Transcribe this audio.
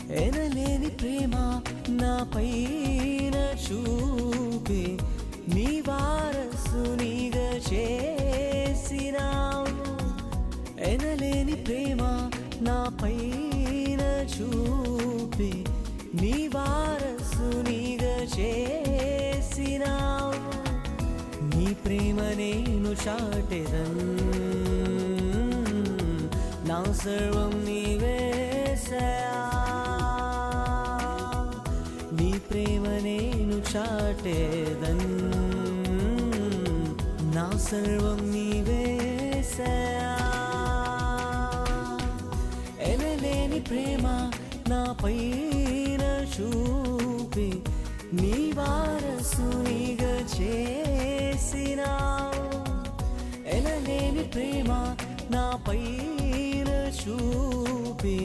ఎనలేని ప్రేమ నా పైన చూపి నీ వారసునిగా చేసినావు. ఎనలేని ప్రేమ నా పైన చూపి నీ వారసునిగా చేసినావు. నీ ప్రేమ నేను చాటెదను, నా సర్వం నీవేసయా. నీ ప్రేమ నేను చాటెదను, నా సర్వం నీవేసయా. ఎనలేని ప్రేమ నా పైన చూపి నీ వారసునిగా చేసినావు. ఎనలేని ప్రేమ నా పైన చూపి